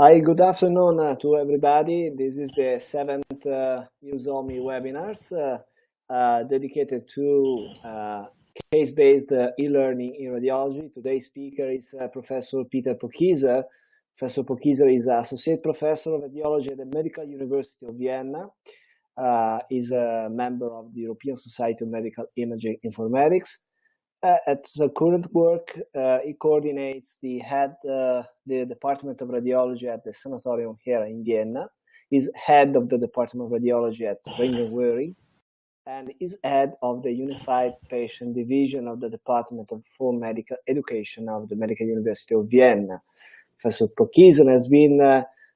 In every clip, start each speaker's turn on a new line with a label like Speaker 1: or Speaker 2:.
Speaker 1: Hi, good afternoon to everybody. This is the seventh USOMI webinars dedicated to case-based e-learning in radiology. Today's speaker is Professor Peter Pokieser. Professor Pokieser is Associate Professor of Radiology at the Medical University of Vienna. Is a member of the European Society of Medical Imaging Informatics. At the current work, he coordinates the Department of Radiology at the Sanatorium here in Vienna. He's head of the Department of Radiology at Ringenwering, and is head of the Unified Patient Division of the Department for Medical Education of the Medical University of Vienna. Professor Pokieser has been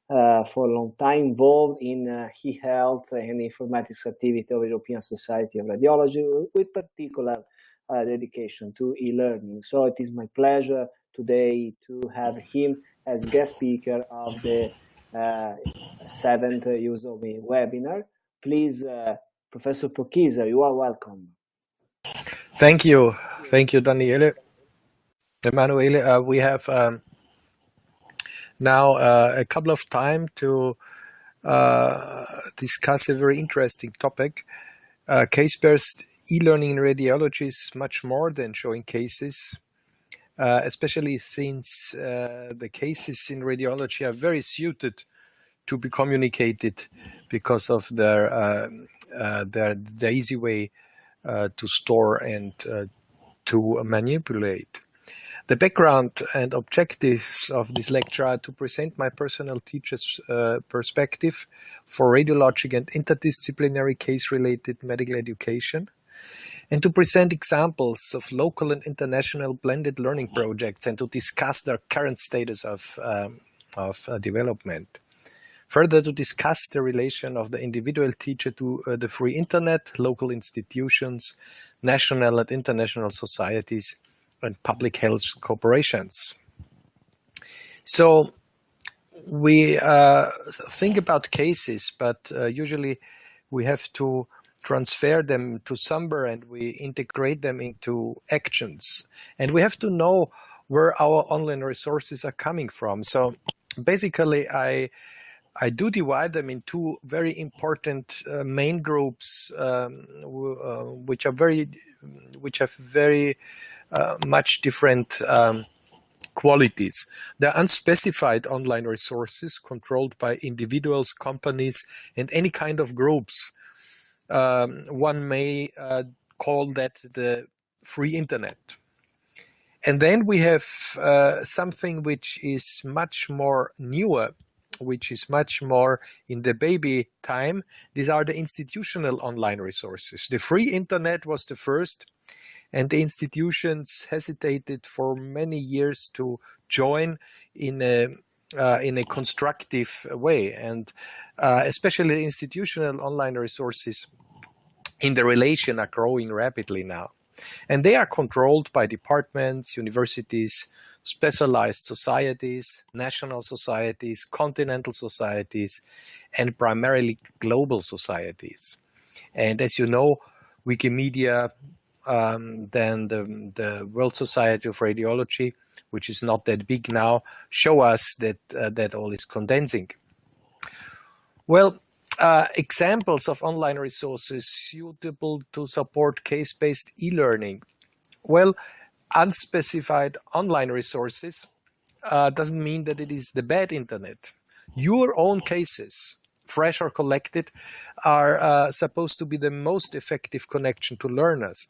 Speaker 1: for a long time involved in e-health and informatics activity of the European Society of Radiology, with particular dedication to e-learning. So it is my pleasure today to have him as guest speaker of the seventh USOMI webinar. Please, Professor Pokieser, you are welcome.
Speaker 2: Thank you, Daniele. Emanuele, we have now a couple of time to discuss a very interesting topic. Case-based e-learning in radiology is much more than showing cases, especially since the cases in radiology are very suited to be communicated because of their the easy way to store and to manipulate. The background and objectives of this lecture are to present my personal teacher's perspective for radiologic and interdisciplinary case-related medical education, and to present examples of local and international blended learning projects and to discuss their current status of development. Further, to discuss the relation of the individual teacher to the free internet, local institutions, national and international societies, and public health corporations. So we think about cases, but usually we have to transfer them to somewhere and we integrate them into actions. And we have to know where our online resources are coming from. So basically, I do divide them in two very important main groups, which have very much different qualities. They're unspecified online resources controlled by individuals, companies, and any kind of groups. One may call that the free internet. And then we have something which is much more newer, which is much more in the baby time. These are the institutional online resources. The free internet was the first, and the institutions hesitated for many years to join in a constructive way. And especially institutional online resources in the relation are growing rapidly now. And they are controlled by departments, universities, specialized societies, national societies, continental societies, and primarily global societies. And as you know, Wikimedia, then the World Society of Radiology, which is not that big now, show us that that all is condensing. Well, examples of online resources suitable to support case-based e-learning. Well, unspecified online resources doesn't mean that it is the bad internet. Your own cases, fresh or collected, are supposed to be the most effective connection to learners,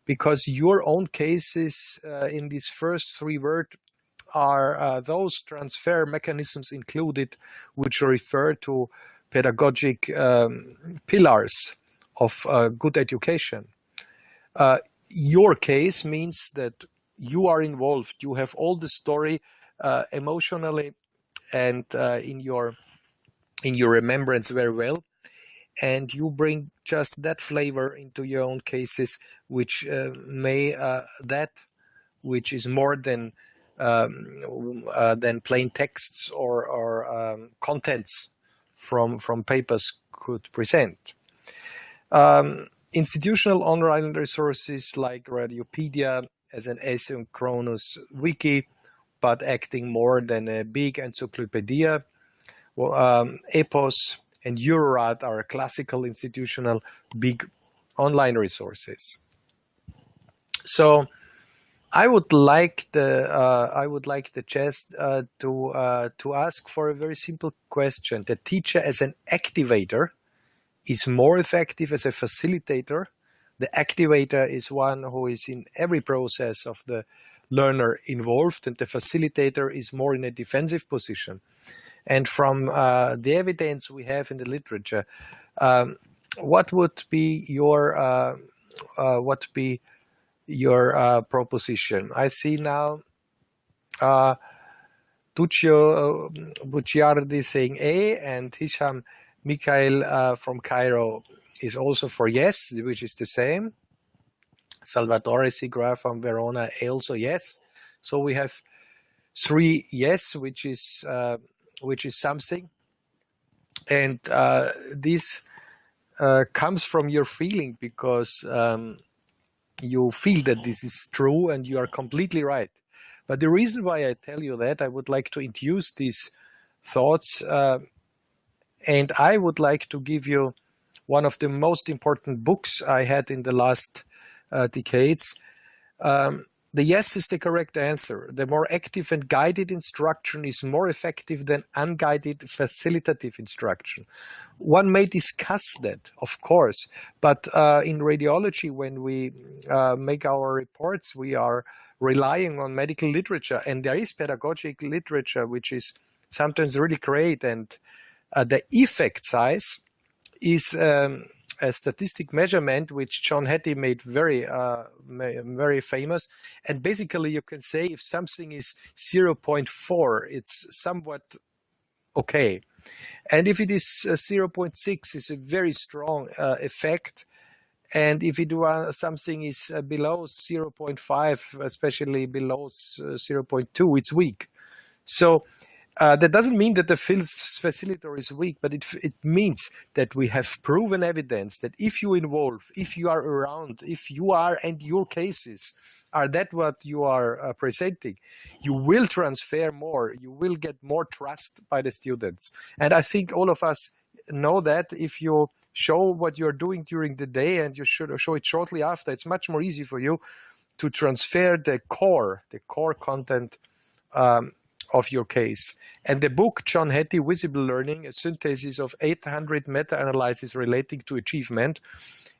Speaker 2: because your own cases in these first three words are those transfer mechanisms included which refer to pedagogic pillars of good education. Your case means that you are involved. You have all the story emotionally and in your remembrance very well, and you bring just that flavor into your own cases, which which is more than plain texts or contents from papers could present. Institutional online resources like Radiopedia as an asynchronous wiki, but acting more than a big encyclopedia, EPOS and Eurorad are classical institutional big online resources. So I would like the chest to ask for a very simple question. The teacher as an activator is more effective as a facilitator. The activator is one who is in every process of the learner involved, and the facilitator is more in a defensive position. And from the evidence we have in the literature, what would be your proposition? I see now Duccio Bucciardi saying A, and Hisham Mikhail from Cairo is also for yes, which is the same. Salvatore Sigra from Verona also yes. So we have 3 yes, which is something. And this comes from your feeling, because you feel that this is true and you are completely right. But the reason why I tell you that, I would like to introduce these thoughts, and I would like to give you one of the most important books I had in the last decades. The yes is the correct answer. The more active and guided instruction is more effective than unguided facilitative instruction. One may discuss that, of course, but in radiology, when we make our reports, we are relying on medical literature, and there is pedagogic literature which is sometimes really great, and the effect size is a statistic measurement which John Hattie made very famous. And basically you can say if something is 0.4, it's somewhat okay. And if it is 0.6, it's a very strong effect. And if something is below 0.5, especially below 0.2, it's weak. So that doesn't mean that the facilitator is weak, but it means that we have proven evidence that if you involve, if you are around, if you are and your cases are that what you are presenting, you will transfer more, you will get more trust by the students. And I think all of us know that if you show what you're doing during the day and you should show it shortly after, it's much more easy for you to transfer the core content of your case. And the book, John Hattie, Visible Learning, a synthesis of 800 meta-analyses relating to achievement,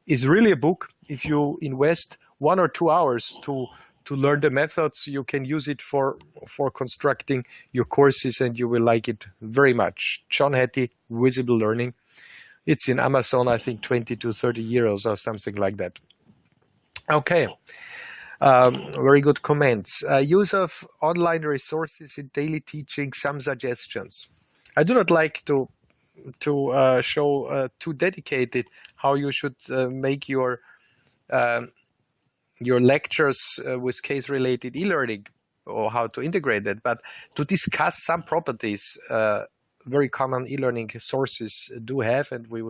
Speaker 2: is really a book. If you invest 1 or 2 hours to learn the methods, you can use it for constructing your courses, and you will like it very much. John Hattie, Visible Learning. It's in Amazon, I think 20 to 30 euros or something like that. Okay. Very good comments. Use of online resources in daily teaching, some suggestions. I do not like to show too dedicated how you should make your lectures with case-related e-learning, or how to integrate that, but to discuss some properties very common e-learning sources do have, and I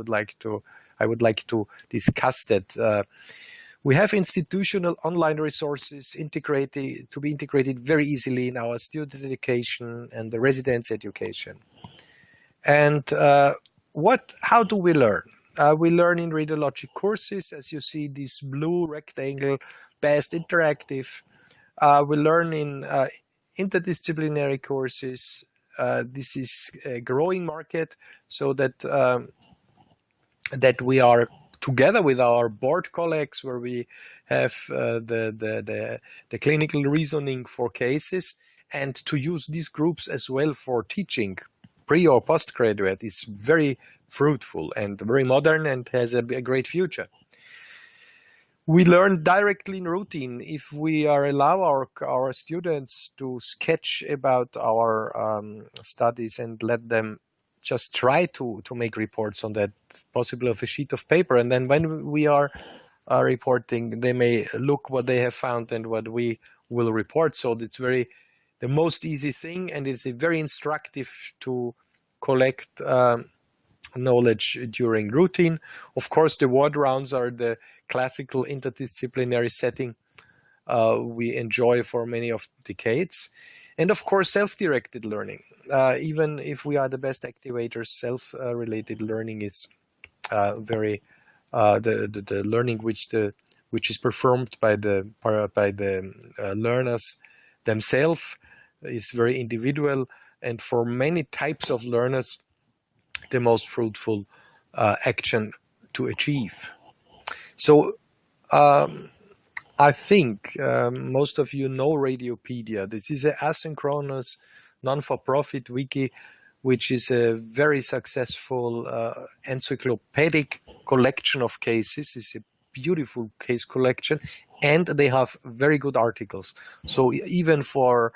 Speaker 2: would like to discuss that. We have institutional online resources to be integrated very easily in our student education and the residence education. And how do we learn? We learn in radiology courses, as you see this blue rectangle, best interactive. We learn in interdisciplinary courses. This is a growing market, so that that we are together with our board colleagues, where we have the clinical reasoning for cases, and to use these groups as well for teaching pre or postgraduate is very fruitful and very modern and has a great future. We learn directly in routine if we allow our students to sketch about our studies and let them just try to make reports on that, possibly of a sheet of paper. And then when we are reporting, they may look what they have found and what we will report. So it's the most easy thing, and it's very instructive to collect knowledge during routine. Of course, the ward rounds are the classical interdisciplinary setting we enjoy for many of decades. And of course, self-directed learning. Even if we are the best activators, self-related learning is very the learning which is performed by the learners themselves is very individual, and for many types of learners, the most fruitful action to achieve. So I think most of you know Radiopedia. This is an asynchronous, non-for-profit wiki, which is a very successful encyclopedic collection of cases. It's a beautiful case collection, and they have very good articles. So even for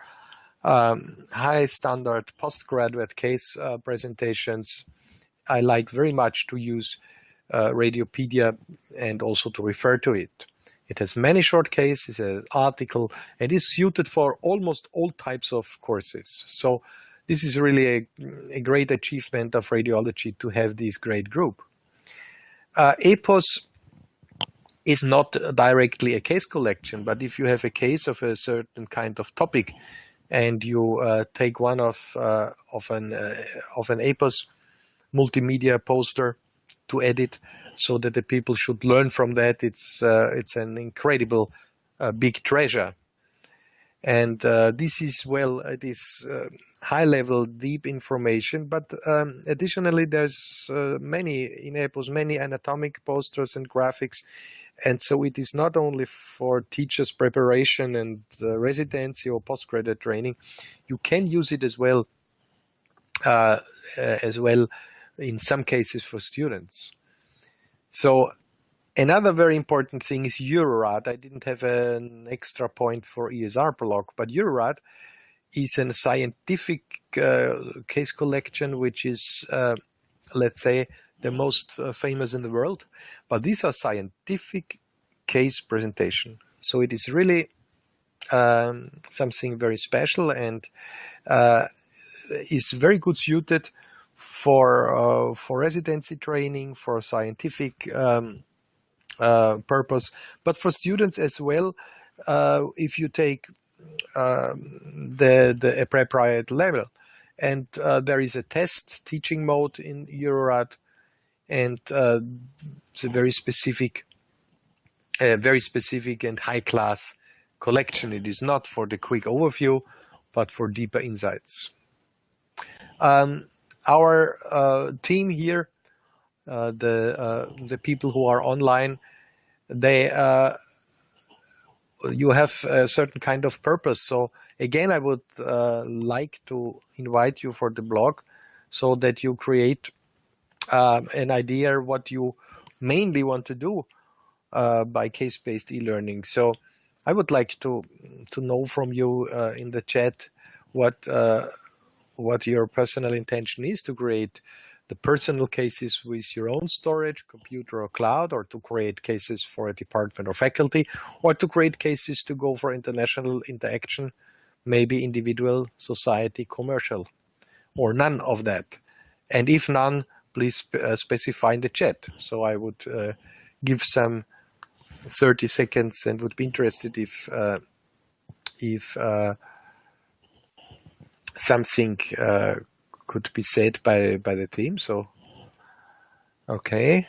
Speaker 2: high standard postgraduate case presentations, I like very much to use Radiopedia and also to refer to it. It has many short cases, an article, and is suited for almost all types of courses. So this is really a great achievement of radiology to have this great group. EPOS is not directly a case collection, but if you have a case of a certain kind of topic and you take one of an EPOS multimedia poster to edit so that the people should learn from that, it's an incredible big treasure. And this is, well, it is high level, deep information, but additionally there's many in EPOS, many anatomic posters and graphics. And so it is not only for teachers' preparation and residency or postgraduate training. You can use it as well in some cases for students. So another very important thing is EuroRad. I didn't have an extra point for ESR blog, but EuroRad is a scientific case collection, which is, let's say, the most famous in the world. But these are scientific case presentation. So it is really something very special, and is very good suited for residency training, for scientific purpose, but for students as well. If you take the appropriate level, and there is a test teaching mode in EuroRad, and it's a very specific and high class collection. It is not for the quick overview, but for deeper insights. Our team here, the people who are online, you have a certain kind of purpose. So again, I would like to invite you for the blog, so that you create an idea what you mainly want to do by case-based e-learning. So I would like to know from you in the chat what your personal intention is, to create the personal cases with your own storage, computer or cloud, or to create cases for a department or faculty, or to create cases to go for international interaction, maybe individual, society, commercial, or none of that. And if none, please specify in the chat. So I would give some 30 seconds and would be interested if something could be said by the team. So, okay.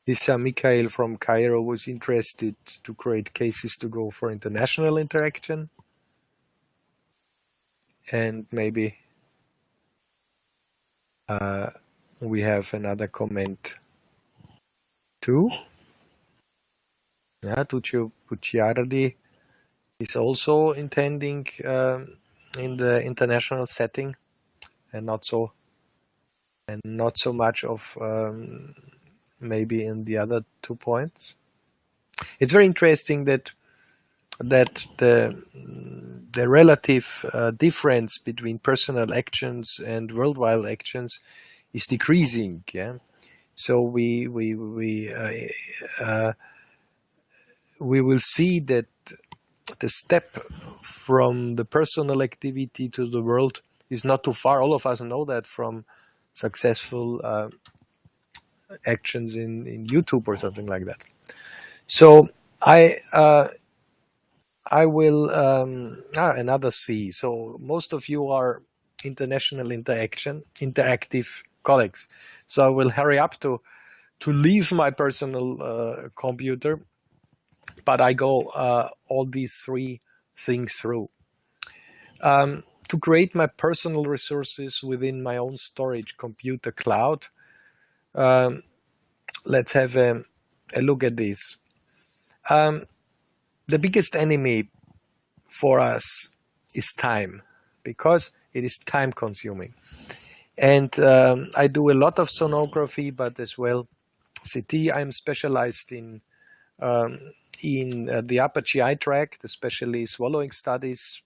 Speaker 2: Lisa Mikhail from Cairo was interested to create cases to go for international interaction. And maybe we have another comment too. Yeah, Tuccio Pucciardi is also intending in the international setting, and not so much of maybe in the other 2 points. It's very interesting that the relative difference between personal actions and worldwide actions is decreasing. Yeah, so we will see that the step from the personal activity to the world is not too far. All of us know that from successful actions in YouTube or something like that. So I I will, another C. So most of you are international interactive colleagues. So I will hurry up to leave my personal computer, but I go all these three things through. To create my personal resources within my own storage computer cloud, let's have a look at this. The biggest enemy for us is time, because it is time consuming. And I do a lot of sonography, but as well CT. I'm specialized in the upper GI tract, especially swallowing studies,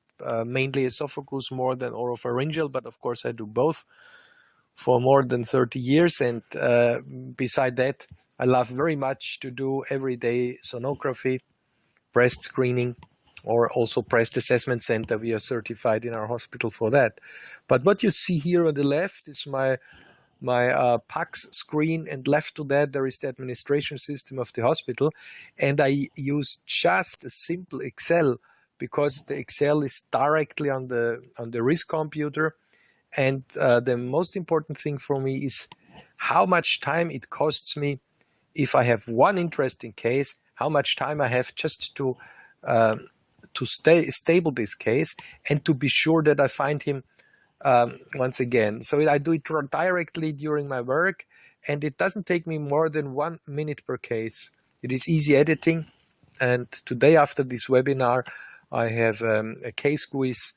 Speaker 2: mainly esophagus more than oropharyngeal, but of course I do both for more than 30 years. And beside that, I love very much to do everyday sonography, breast screening, or also breast assessment center. We are certified in our hospital for that. But what you see here on the left is my PACS screen, and left to that there is the administration system of the hospital, and I use just a simple Excel, because the Excel is directly on the RIS computer. And the most important thing for me is how much time it costs me if I have one interesting case, how much time I have just to stable this case and to be sure that I find him once again. So I do it directly during my work, and it doesn't take me more than 1 minute per case. It is easy editing. And today, after this webinar, I have a case quiz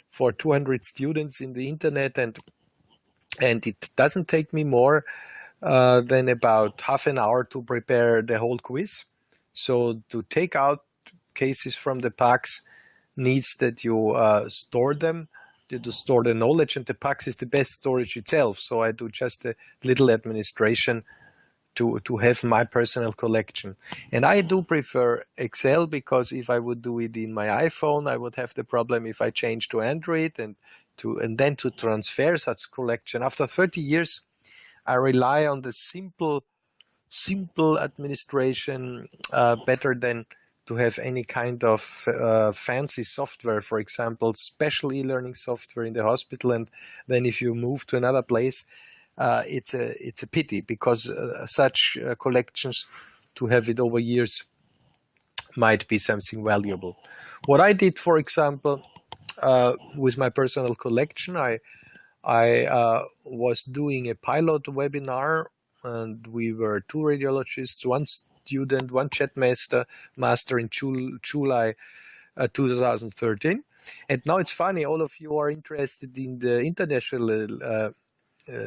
Speaker 2: for 200 students in the internet, and it doesn't take me more than about half an hour to prepare the whole quiz. So to take out cases from the PACS needs that you store them, to store the knowledge, and the PACS is the best storage itself. So I do just a little administration to have my personal collection. And I do prefer Excel, because if I would do it in my iPhone, I would have the problem if I change to Android and then to transfer such collection. After 30 years, I rely on the simple administration better than to have any kind of fancy software, for example, special e-learning software in the hospital. And then if you move to another place, it's a pity, because such collections, to have it over years, might be something valuable. What I did, for example, with my personal collection, I was doing a pilot webinar, and we were 2 radiologists, 1 student, 1 chat master in July 2013. And now it's funny, all of you are interested in the international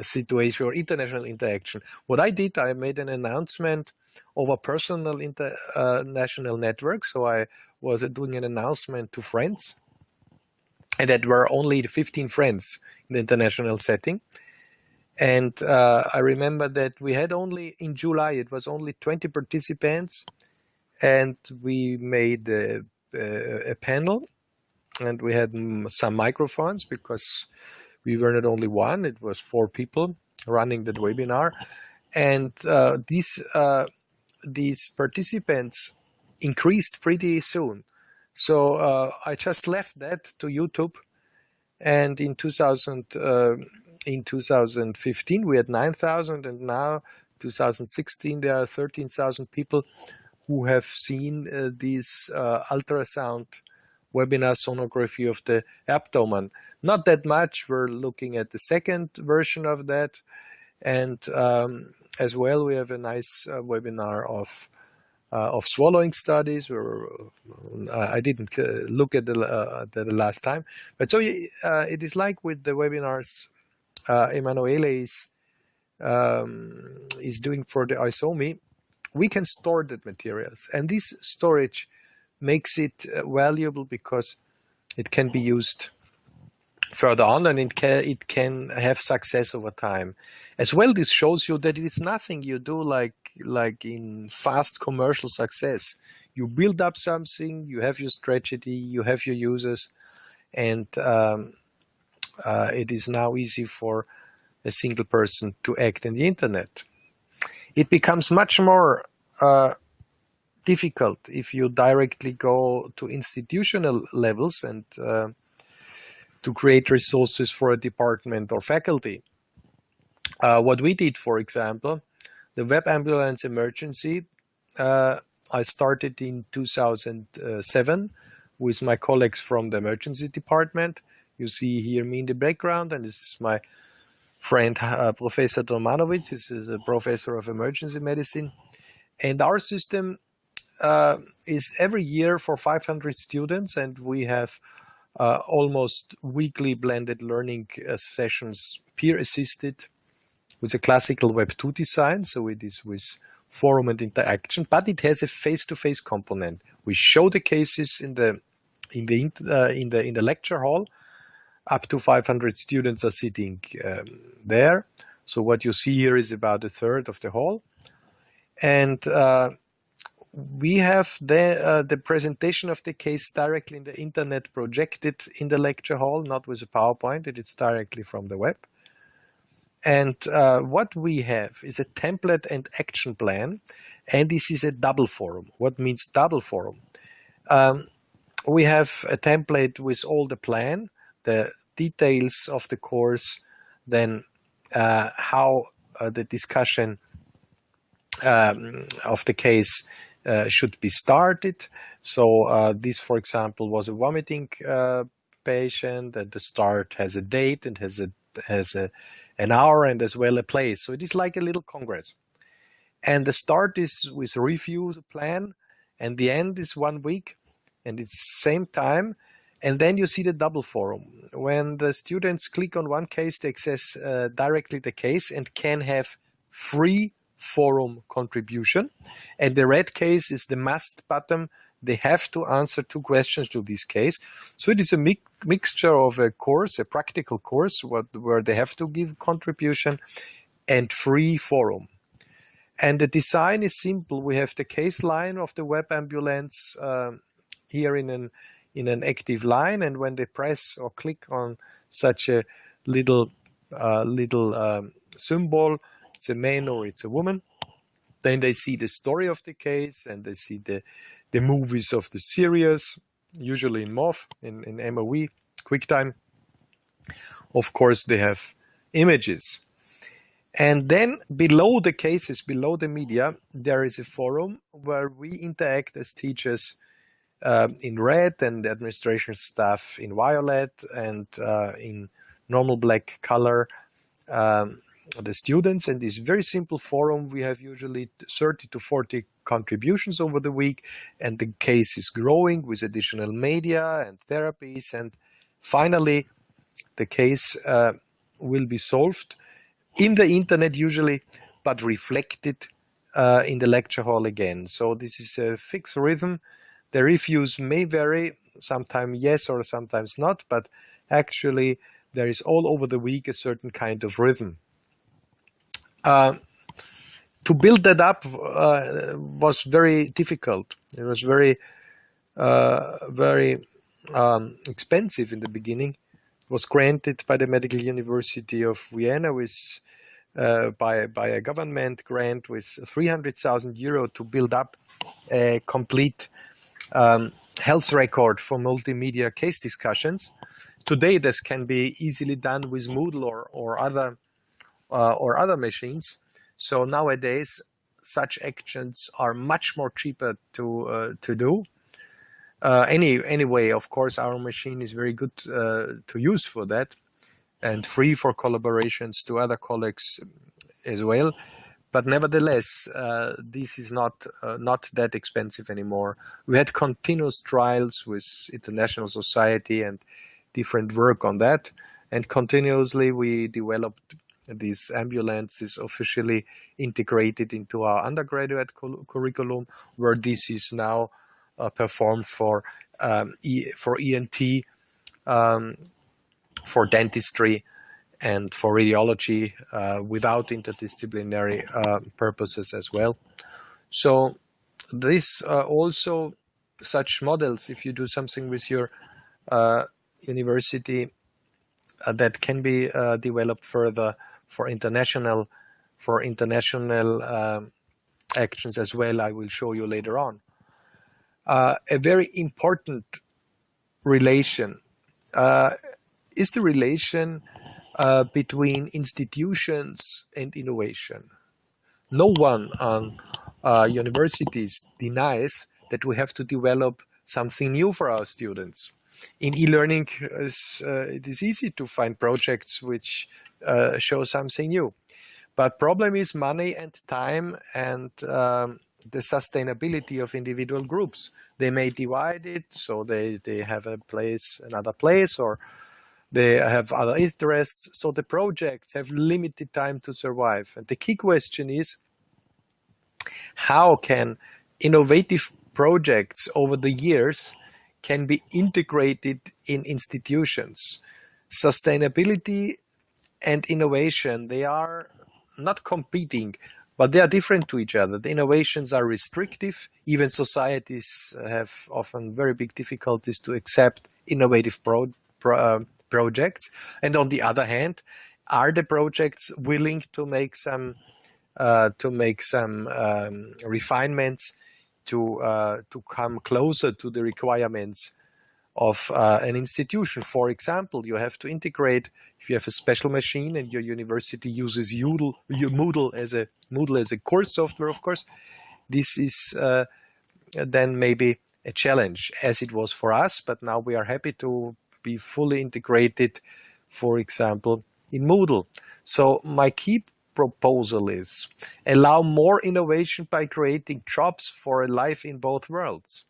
Speaker 2: situation or international interaction. What I did, I made an announcement of a personal international network. So I was doing an announcement to friends, and that were only 15 friends in the international setting. And I remember that we had only, in July, it was only 20 participants, and we made a panel, and we had some microphones, because we were not only one, it was 4 people running that webinar. And these participants increased pretty soon. So I just left that to YouTube, and in 2015 we had 9,000, and now 2016 there are 13,000 people who have seen this ultrasound webinar sonography of the abdomen. Not that much. We're looking at the second version of that, and as well we have a nice webinar of swallowing studies. I didn't look at the last time, but so it is like with the webinars Emanuele is doing for the ISOMI. We can store that materials, and this storage makes it valuable, because it can be used further on, and it can have success over time. As well, this shows you that it is nothing you do like in fast commercial success. You build up something, you have your strategy, you have your users, and it is now easy for a single person to act in the internet. It becomes much more difficult if you directly go to institutional levels and to create resources for a department or faculty. What we did, for example, the web ambulance emergency, I started in 2007 with my colleagues from the emergency department. You see here me in the background, and this is my friend Professor Domanovic. This is a professor of emergency medicine. And our system is every year for 500 students, and we have almost weekly blended learning sessions, peer-assisted, with a classical Web 2 design. So it is with forum and interaction, but it has a face-to-face component. We show the cases in the lecture hall. Up to 500 students are sitting there. So what you see here is about a third of the hall, and we have the presentation of the case directly in the internet, projected in the lecture hall, not with a PowerPoint. It is directly from the web. And what we have is a template and action plan, and this is a double forum. What means double forum? We have a template with all the plan, the details of the course, then how the discussion of the case should be started. So this, for example, was a vomiting patient, and the start has a date and has an hour and as well a place. So it is like a little congress. And the start is with a review plan, and the end is 1 week, and it's same time. And then you see the double forum. When the students click on one case, they access directly the case and can have free forum contribution. And the red case is the must button. They have to answer 2 questions to this case. So it is a mixture of a course, a practical course, where they have to give contribution, and free forum. And the design is simple. We have the case line of the web ambulance here in an active line, and when they press or click on such a little symbol, it's a man or it's a woman, then they see the story of the case, and they see the movies of the series, usually in MOV, in MOE, QuickTime. Of course, they have images. And then below the cases, below the media, there is a forum where we interact as teachers in red, and the administration staff in violet, and in normal black color, the students. And this very simple forum, we have usually 30 to 40 contributions over the week, and the case is growing with additional media and therapies, and finally the case will be solved in the internet usually, but reflected in the lecture hall again. So this is a fixed rhythm. The reviews may vary, sometimes yes or sometimes not, but actually there is all over the week a certain kind of rhythm. To build that up was very difficult. It was very expensive in the beginning. It was granted by the Medical University of Vienna with by a government grant with 300,000 euro to build up a complete health record for multimedia case discussions. Today, this can be easily done with Moodle or other machines. So nowadays, such actions are much more cheaper to do. Anyway, of course, our machine is very good to use for that, and free for collaborations to other colleagues as well. But nevertheless, this is not that expensive anymore. We had continuous trials with international society and different work on that, and continuously we developed these ambulances officially integrated into our undergraduate curriculum, where this is now performed for ENT, for dentistry, and for radiology without interdisciplinary purposes as well. So this also such models, if you do something with your university, that can be developed further for international actions as well. I will show you later on. A very important relation is the relation between institutions and innovation. No one on universities denies that we have to develop something new for our students. In e-learning, it is easy to find projects which show something new. But problem is money and time and the sustainability of individual groups. They may divide it, so they have another place, or they have other interests. So the projects have limited time to survive. And the key question is, how can innovative projects over the years can be integrated in institutions? Sustainability and innovation, they are not competing, but they are different to each other. The innovations are restrictive. Even societies have often very big difficulties to accept innovative projects. And on the other hand, are the projects willing to make some refinements to come closer to the requirements of an institution? For example, you have to integrate, if you have a special machine and your university uses Moodle as a course software, of course, this is then maybe a challenge, as it was for us, but now we are happy to be fully integrated, for example, in Moodle. So my key proposal is allow more innovation by creating jobs for a life in both worlds.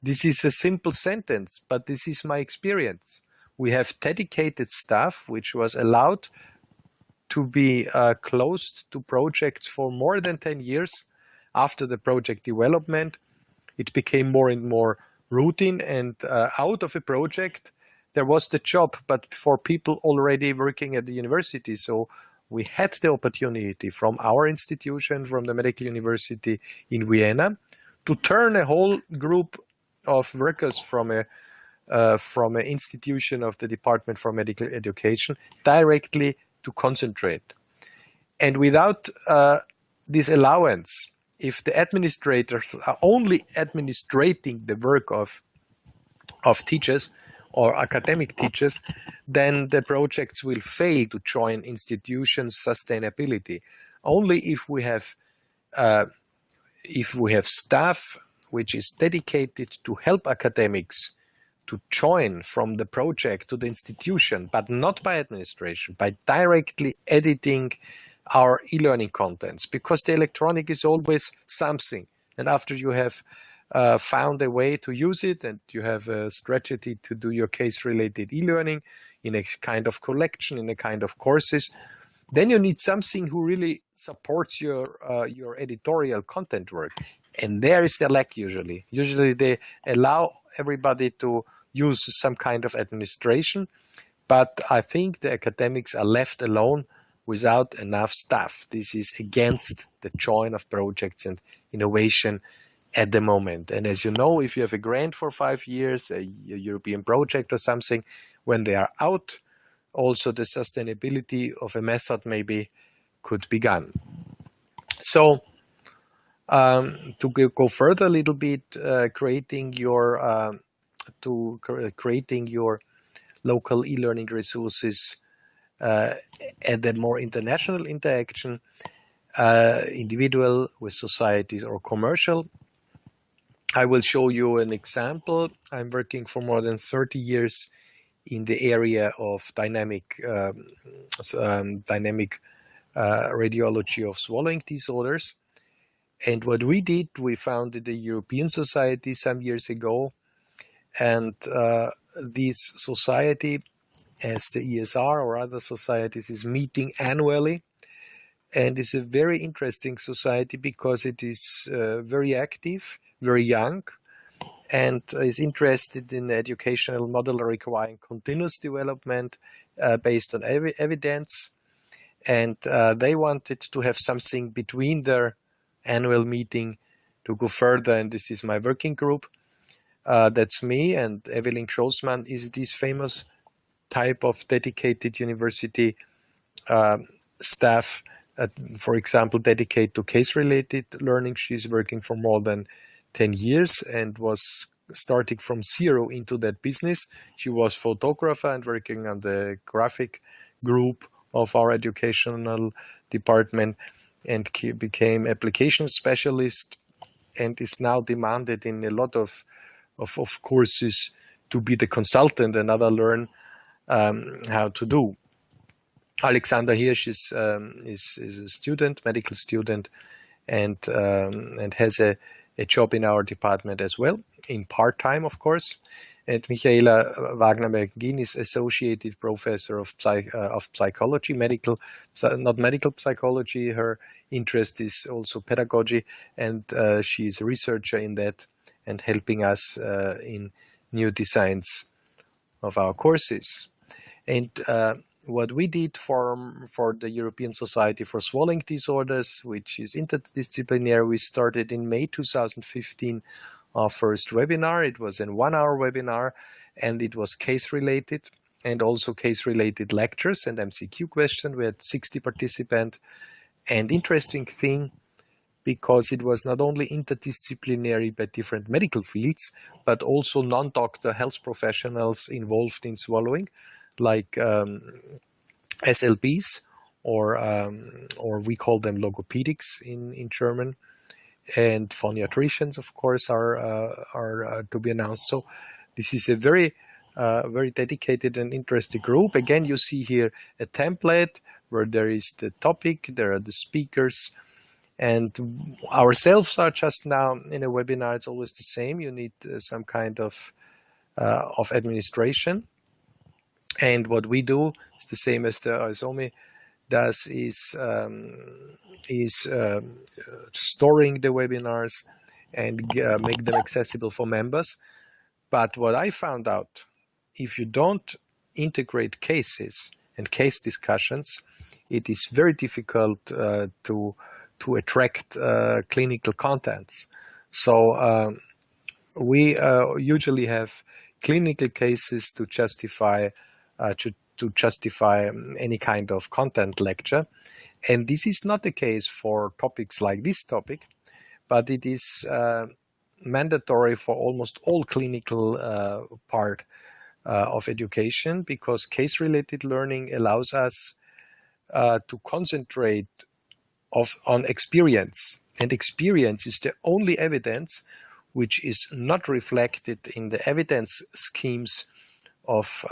Speaker 2: This is a simple sentence, but this is my experience. We have dedicated staff which was allowed to be closed to projects for more than 10 years. After the project development, it became more and more routine, and out of a project there was the job, but for people already working at the university. So we had the opportunity from our institution, from the Medical University in Vienna, to turn a whole group of workers from an institution of the Department for Medical Education directly to concentrate. And without this allowance, if the administrators are only administrating the work of teachers or academic teachers, then the projects will fail to join institutions' sustainability. Only if we have staff which is dedicated to help academics to join from the project to the institution, but not by administration, by directly editing our e-learning contents, because the electronic is always something. And after you have found a way to use it and you have a strategy to do your case-related e-learning in a kind of collection, in a kind of courses, then you need something who really supports your editorial content work. And there is the lack usually. Usually they allow everybody to use some kind of administration, but I think the academics are left alone without enough staff. This is against the join of projects and innovation at the moment. And as you know, if you have a grant for 5 years, a European project or something, when they are out, also the sustainability of a method maybe could be gone. So to go further a little bit, creating your local e-learning resources and then more international interaction, individual with societies or commercial. I will show you an example. I'm working for more than 30 years in the area of dynamic radiology of swallowing disorders. And what we did, we founded a European society some years ago. And this society, as the ESR or other societies, is meeting annually. And it's a very interesting society because it is very active, very young, and is interested in the educational model requiring continuous development based on evidence. And they wanted to have something between their annual meeting to go further. And this is my working group. That's me, and Evelyn Grossman is this famous type of dedicated university staff, for example, dedicated to case-related learning. She's working for more than 10 years and was starting from zero into that business. She was photographer and working on the graphic group of our educational department, and became application specialist, and is now demanded in a lot of courses to be the consultant and other learn how to do. Alexander Hirsch is a student, medical student, and has a job in our department as well, in part-time, of course. And Michaela Wagner-Mergin is associated professor of psychology, not medical psychology. Her interest is also pedagogy, and she is a researcher in that and helping us in new designs of our courses. And what we did for the European Society for Swallowing Disorders, which is interdisciplinary, we started in May 2015 our first webinar. It was a 1-hour webinar, and it was case-related, and also case-related lectures and MCQ questions. We had 60 participants. And interesting thing, because it was not only interdisciplinary by different medical fields, but also non-doctor health professionals involved in swallowing, like SLPs, or we call them logopedics in German, and phoniatricians, of course, are to be announced. So this is a very dedicated and interesting group. Again, you see here a template where there is the topic, there are the speakers, and ourselves are just now in a webinar. It's always the same. You need some kind of administration. And what we do is the same as the Aizomi does, is storing the webinars and make them accessible for members. But what I found out, if you don't integrate cases and case discussions, it is very difficult to attract clinical contents. So we usually have clinical cases to justify any kind of content lecture. And this is not the case for topics like this topic, but it is mandatory for almost all clinical part of education, because case-related learning allows us to concentrate on experience. And experience is the only evidence which is not reflected in the evidence schemes of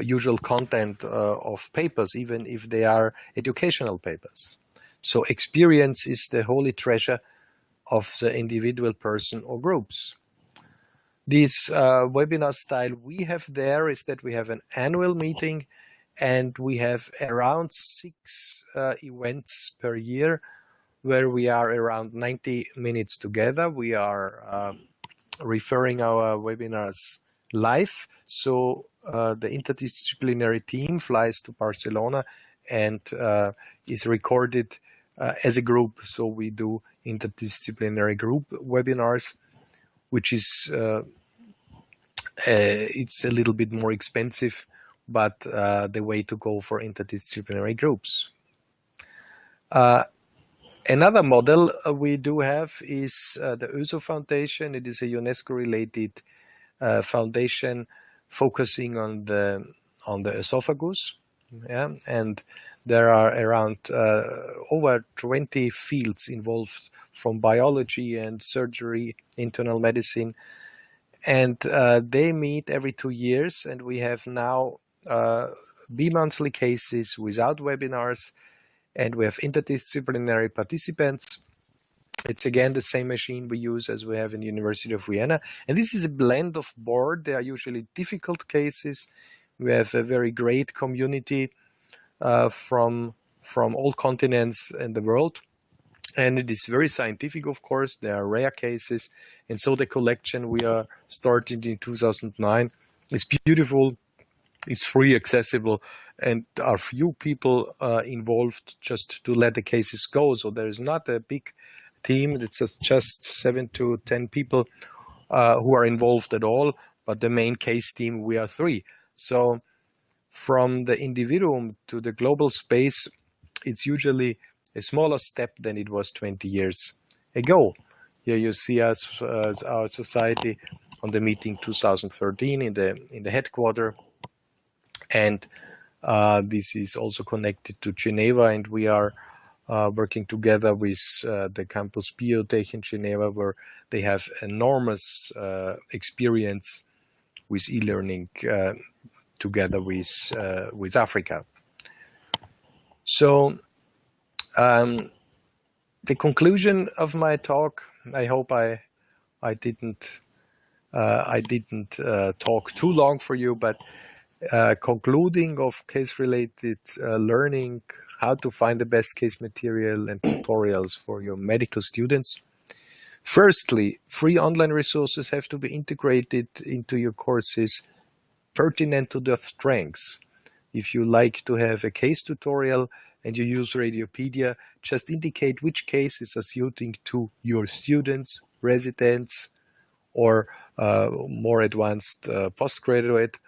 Speaker 2: usual content of papers, even if they are educational papers. So experience is the holy treasure of the individual person or groups. This webinar style we have there is that we have an annual meeting, and we have around 6 events per year, where we are around 90 minutes together. We are referring our webinars live. So the interdisciplinary team flies to Barcelona and is recorded as a group. So we do interdisciplinary group webinars, which is it's a little bit more expensive, but the way to go for interdisciplinary groups. Another model we do have is the ÖSO Foundation. It is a UNESCO-related foundation focusing on the esophagus, yeah, and there are around over 20 fields involved, from biology and surgery, internal medicine, and they meet every 2 years, and we have now bi-monthly cases without webinars, and we have interdisciplinary participants. It's again the same machine we use as we have in the University of Vienna. And this is a blend of board. They are usually difficult cases. We have a very great community from all continents in the world. And it is very scientific, of course. There are rare cases. And so the collection we are starting in 2009 is beautiful. It's free, accessible, and there are few people involved just to let the cases go. So there is not a big team. It's just 7 to 10 people who are involved at all. But the main case team, we are 3. So from the individuum to the global space, it's usually a smaller step than it was 20 years ago. Here you see us, our society, on the meeting 2013 in the headquarter, and this is also connected to Geneva, and we are working together with the campus Biotech in Geneva, where they have enormous experience with e-learning together with Africa. So the conclusion of my talk, I hope I didn't talk too long for you, but concluding of case-related learning, how to find the best case material and tutorials for your medical students. Firstly, free online resources have to be integrated into your courses pertinent to their strengths. If you like to have a case tutorial and you use Radiopedia, just indicate which cases are suiting to your students, residents, or more advanced postgraduate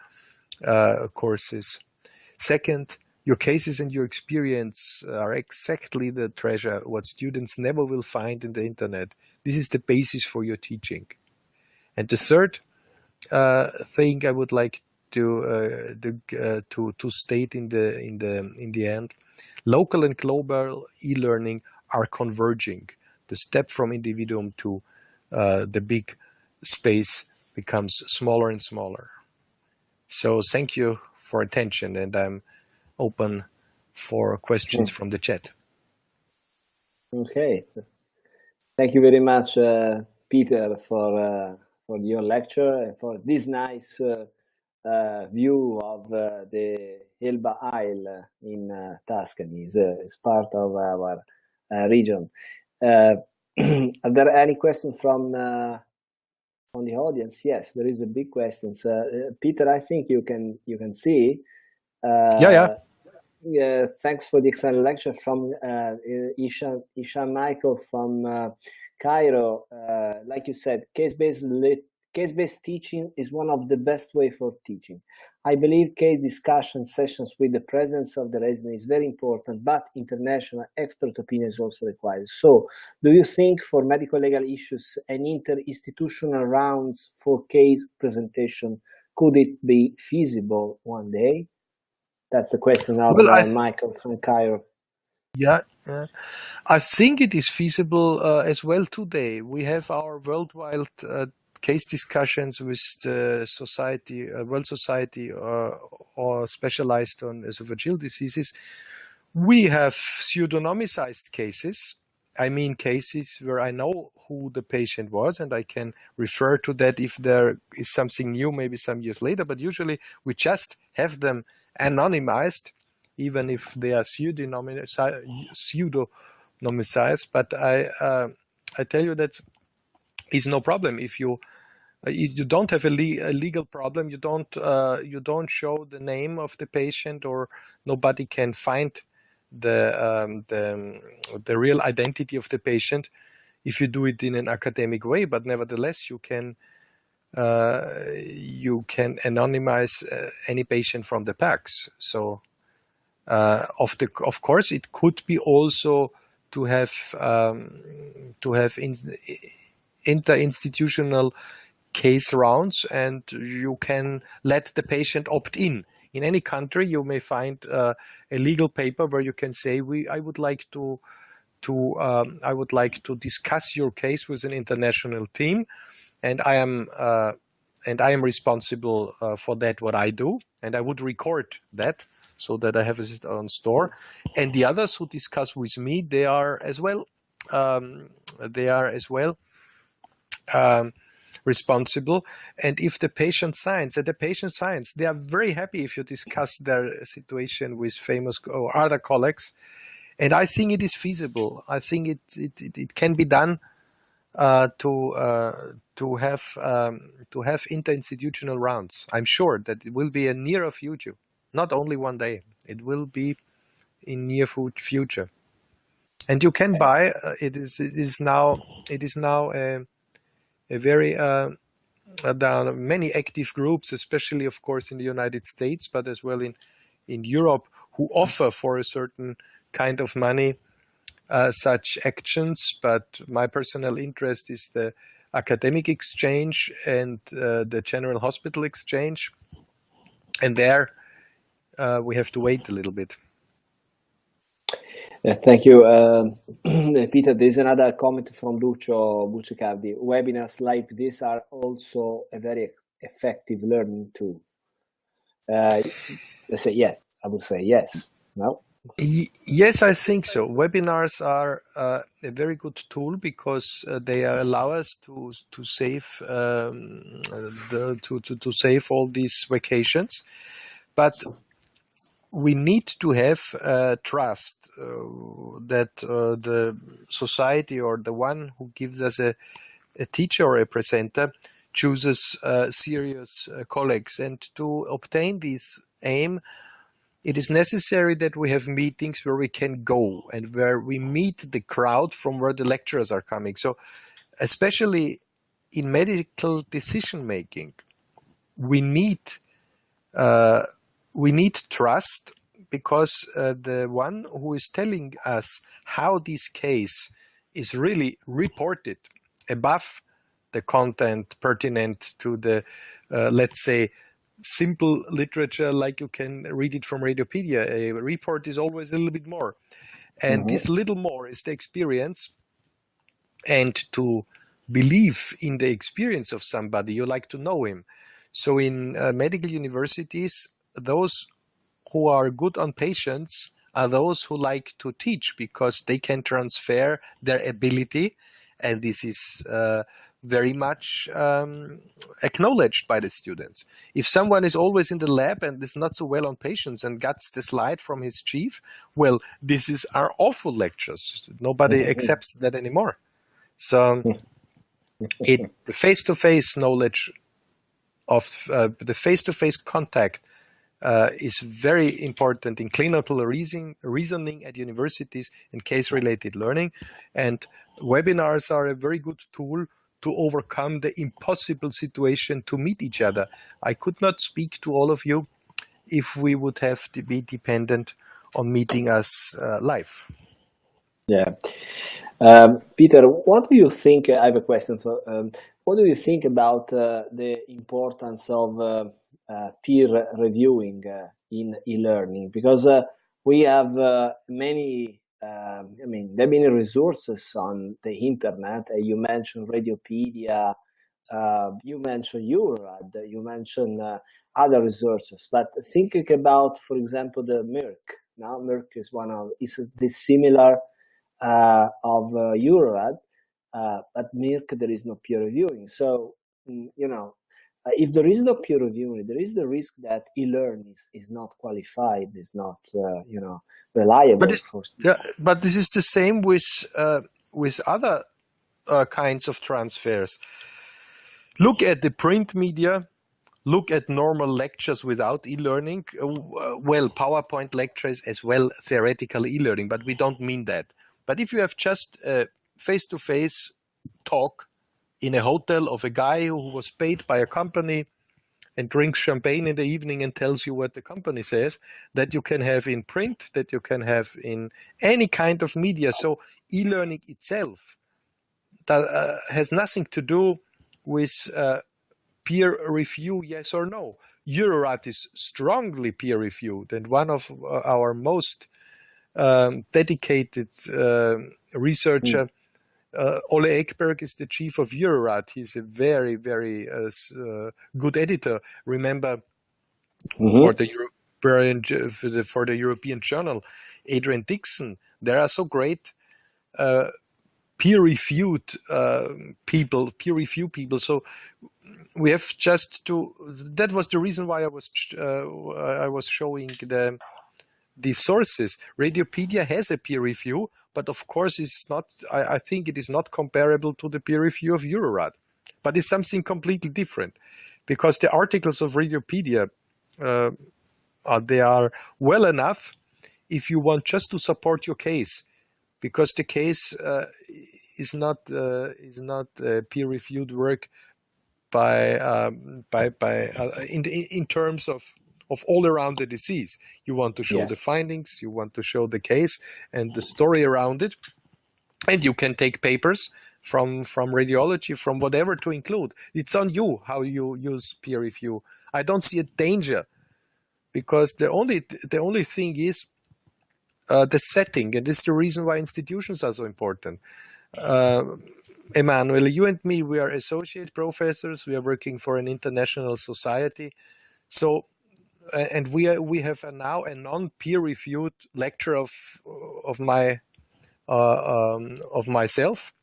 Speaker 2: courses. Second, your cases and your experience are exactly the treasure what students never will find in the internet. This is the basis for your teaching. And the third thing I would like to state in the end, local and global e-learning are converging. The step from individuum to the big space becomes smaller and smaller. So thank you for attention, and I'm open for questions from the chat.
Speaker 1: Okay. Thank you very much, Peter, for your lecture and for this nice view of the Elba Isle in Tuscany. It's part of our region. Are there any questions from the audience? Yes, there is a big question. Peter, I think you can see.
Speaker 2: Yeah.
Speaker 1: Yeah, thanks for the excellent lecture from Ishan Michael from Cairo. Like you said, case-based teaching is one of the best way for teaching. I believe case discussion sessions with the presence of the resident is very important, but international expert opinion is also required. So, do you think for medical legal issues and inter-institutional rounds for case presentation, could it be feasible one day? That's the question of Michael from Cairo.
Speaker 2: Yeah, I think it is feasible as well today. We have our worldwide case discussions with the society, World Society, or specialized on esophageal diseases. We have pseudonymized cases. I mean cases where I know who the patient was, and I can refer to that if there is something new, maybe some years later. But usually we just have them anonymized, even if they are pseudonymized. But I tell you that is no problem. If you don't have a legal problem, you don't show the name of the patient, or nobody can find the real identity of the patient if you do it in an academic way. But nevertheless, you can anonymize any patient from the PACS. So of course it could be also to have inter-institutional case rounds, and you can let the patient opt in. In any country, you may find a legal paper where you can say, I would like to discuss your case with an international team, and I am responsible for that, what I do, and I would record that so that I have it on store. And the others who discuss with me, they are as well responsible. And if the patient signs, they are very happy if you discuss their situation with famous or other colleagues. And I think it is feasible. I think it can be done to have interinstitutional rounds. I'm sure that it will be a nearer future, not only one day. It will be in near future. And you can buy. It is now a very there are many active groups, especially of course in the United States, but as well in Europe, who offer for a certain kind of money such actions, but my personal interest is the academic exchange and the general hospital exchange. And there we have to wait a little bit.
Speaker 1: Thank you. Peter, there's another comment from Lucio Buccicardi. Webinars like this are also a very effective learning tool. Let's say yes. I would say yes. No?
Speaker 2: Yes, I think so. Webinars are a very good tool because they allow us to save to save all these vacations, but we need to have trust that the society or the one who gives us a teacher or a presenter chooses serious colleagues. And to obtain this aim, it is necessary that we have meetings where we can go and where we meet the crowd from where the lecturers are coming. So especially in medical decision making, we need trust, because the one who is telling us how this case is really reported above the content pertinent to the, let's say, simple literature, like you can read it from Radiopedia. A report is always a little bit more. And this little more is the experience. And to believe in the experience of somebody, you like to know him. So in medical universities, those who are good on patients are those who like to teach, because they can transfer their ability, and this is very much acknowledged by the students. If someone is always in the lab and is not so well on patients and gets the slide from his chief, well, this are awful lectures. Nobody accepts that anymore. So the face-to-face knowledge of the face-to-face contact is very important in clinical reasoning at universities and case-related learning. And webinars are a very good tool to overcome the impossible situation to meet each other. I could not speak to all of you if we would have to be dependent on meeting us live.
Speaker 1: Yeah. Peter, what do you think? I have a question for. What do you think about the importance of peer reviewing in e-learning? Because we have many, I mean, there are many resources on the internet. You mentioned Radiopedia, you mentioned Eurorad, you mentioned other resources. But thinking about, for example, the Merck. Now, Merck is this similar of Eurorad, but Merck, there is no peer reviewing. So, if there is no peer reviewing, there is the risk that e-learning is not qualified, is not, reliable.
Speaker 2: But this is the same with other kinds of transfers. Look at the print media. Look at normal lectures without e-learning. Well, PowerPoint lectures as well, theoretical e-learning, but we don't mean that. But if you have just a face-to-face talk in a hotel of a guy who was paid by a company and drinks champagne in the evening and tells you what the company says, that you can have in print, that you can have in any kind of media. So e-learning itself has nothing to do with peer review, yes or no. Eurorad is strongly peer reviewed, and one of our most dedicated researcher, Ole Ekberg, is the chief of Eurorad. He's a very, very good editor. Remember, for the European Journal, Adrian Dixon. There are so great peer-reviewed people. So we have just to. That was the reason why I was showing the sources. Radiopedia has a peer review, but of course it's not. I think it is not comparable to the peer review of Eurorad, but it's something completely different, because the articles of Radiopedia they are well enough if you want just to support your case, because the case is not peer reviewed work in terms of all around the disease. You want to show the findings, you want to show the case and the story around it. And you can take papers from radiology, from whatever to include. It's on you how you use peer review. I don't see a danger, because the only thing is the setting, and this is the reason why institutions are so important. Emmanuel, you and me, we are associate professors. We are working for an international society. So, and we have now a non-peer-reviewed lecture of my of myself.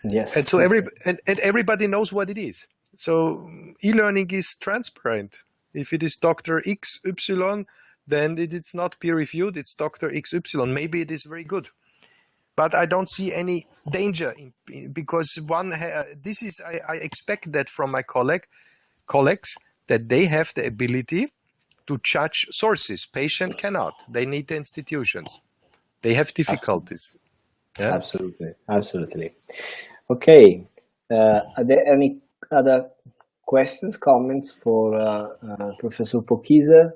Speaker 1: Yes.
Speaker 2: And so and everybody knows what it is. So e-learning is transparent. If it is Dr. XY, then it's not peer-reviewed. It's Dr. XY. Maybe it is very good, but I don't see any danger because I expect that from my colleagues, that they have the ability to judge sources. Patient cannot. They need the institutions. They have difficulties. Yeah?
Speaker 1: Absolutely. Okay. Are there any other questions, comments for Professor Pokieser?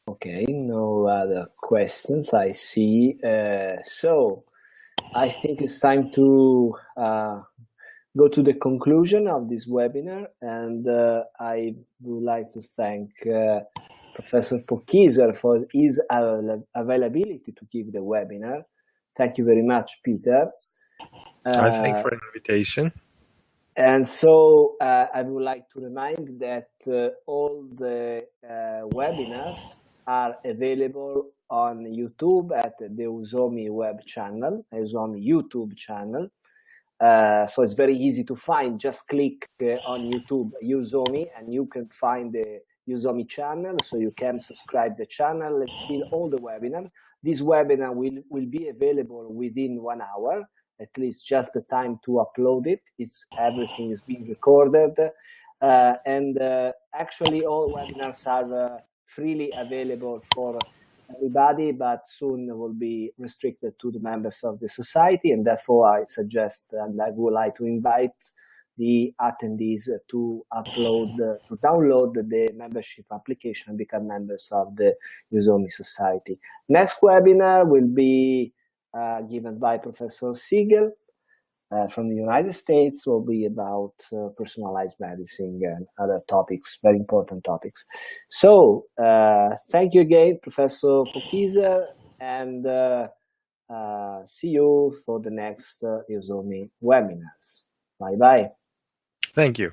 Speaker 1: Okay, no other questions, I see. So I think it's time to go to the conclusion of this webinar, and I would like to thank Professor Pokieser for his availability to give the webinar. Thank you very much, Peter.
Speaker 2: I thank for the invitation.
Speaker 1: And so I would like to remind that all the webinars are available on YouTube at the Usomi web channel, Usomi YouTube channel. So it's very easy to find. Just click on YouTube Usomi and you can find the Usomi channel, so you can subscribe the channel and see all the webinars. This webinar will be available within 1 hour, at least just the time to upload it. Everything is being recorded. Actually all webinars are freely available for everybody, but soon will be restricted to the members of the society, and therefore I suggest and I would like to invite the attendees to download the membership application and become members of the Usomi Society. Next webinar will be given by Professor Siegel from the United States, will be about personalized medicine and other topics, very important topics. So thank you again, Professor Pokieser, and see you for the next Usomi webinars. Bye-bye.
Speaker 2: Thank you.